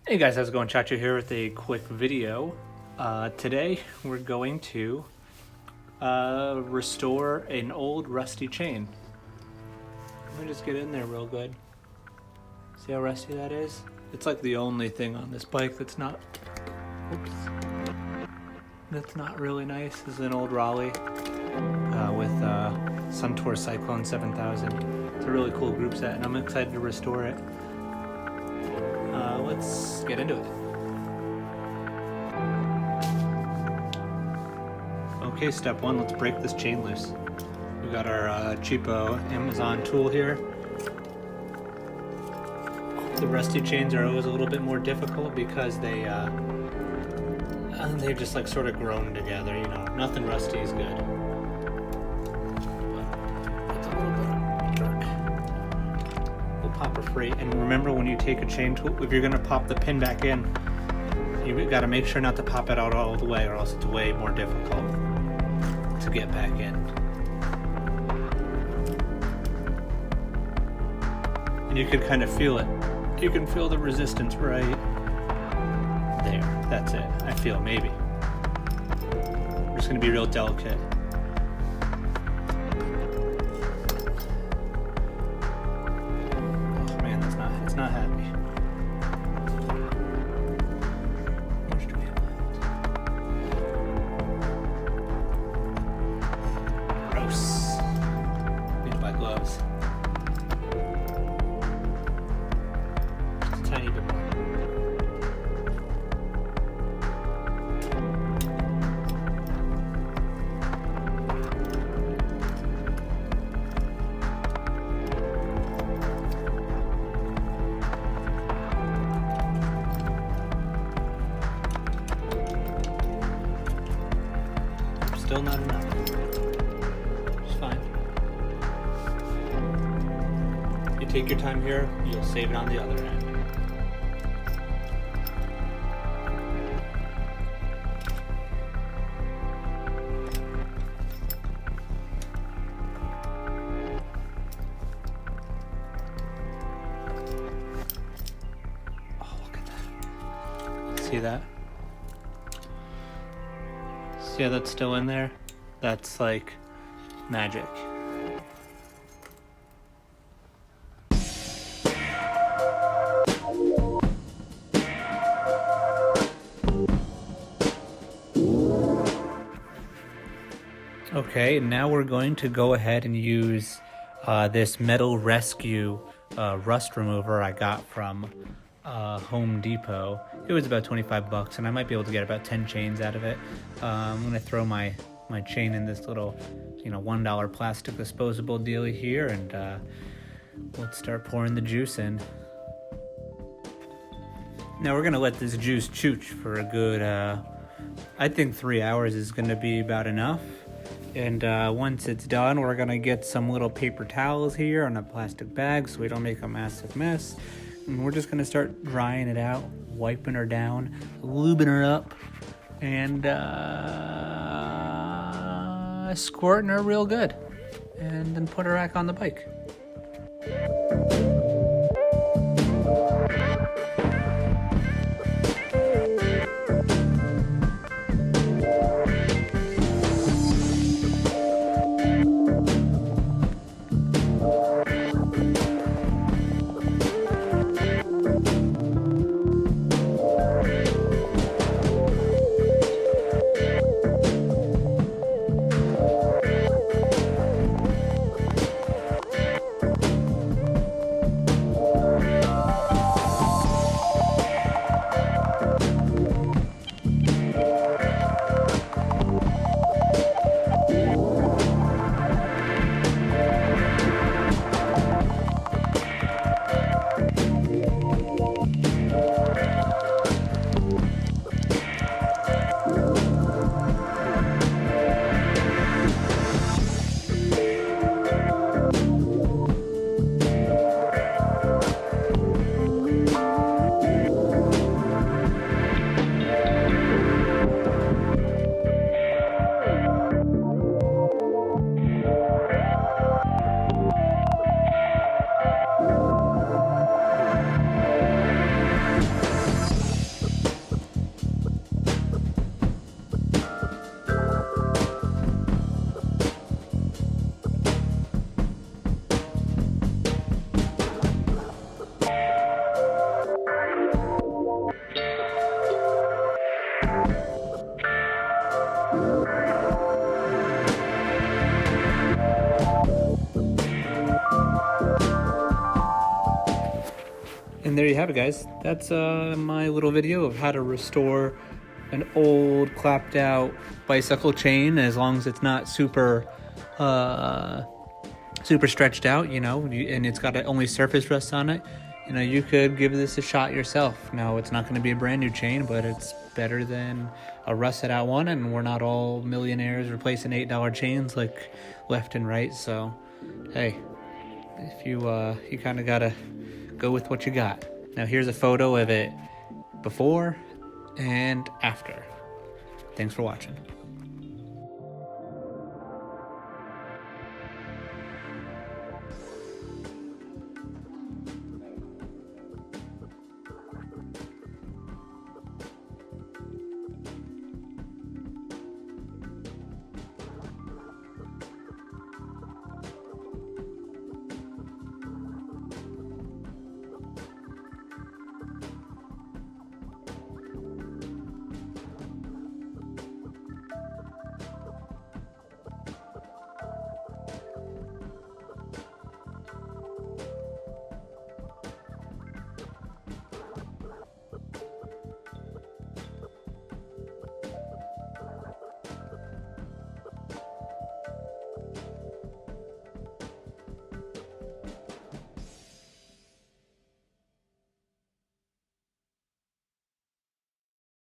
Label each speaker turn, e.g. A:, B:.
A: Hey guys, how's it going? Chacho here with a quick video. Today we're going to restore an old rusty chain. Let me just get in there real good. See how rusty that is? It's like the only thing on this bike that's not, that's not really nice. This is an old Raleigh with Suntour Cyclone 7000. It's a really cool group set and I'm excited to restore it. Let's get into it. Okay, step one, let's break this chain loose. We got our cheapo Amazon tool here. The rusty chains are always a little bit more difficult because they've just like sort of grown together, you know. Nothing rusty is good. It's a little bit dark. We'll pop her free. And remember, when you take a chain tool, if you're gonna pop the pin back in, you gotta make sure not to pop it out all the way, or else it's way more difficult to get back in. And you can kind of feel it. You can feel the resistance right there. That's it. I feel, maybe. We're just gonna be real delicate. Oh man, it's not happy. Gross. Need to buy gloves. Just a tiny bit more. Still not enough. It's fine. You take your time here, you'll save it on the other end. Oh, look at that. See that? See how that's still in there? That's like magic. Okay, now we're going to go ahead and use this Metal Rescue rust remover I got from Home Depot. It was about 25 bucks and I might be able to get about 10 chains out of it. I'm gonna throw my chain in this little, $1 plastic disposable dealie here, and let's start pouring the juice in. Now we're gonna let this juice chooch for a good, I think 3 hours is gonna be about enough. And once it's done, we're gonna get some little paper towels here on a plastic bag so we don't make a massive mess. And we're just gonna start drying it out, wiping her down, lubing her up, and squirting her real good. And then put her back on the bike. And there you have it, guys. That's my little video of how to restore an old clapped out bicycle chain, as long as it's not super stretched out, and it's got only surface rust on it. You could give this a shot yourself. Now, it's not going to be a brand new chain, but it's better than a rusted out one, and we're not all millionaires replacing $8 chains like left and right. So hey, if you kind of gotta go with what you got. Now here's a photo of it before and after. Thanks for watching.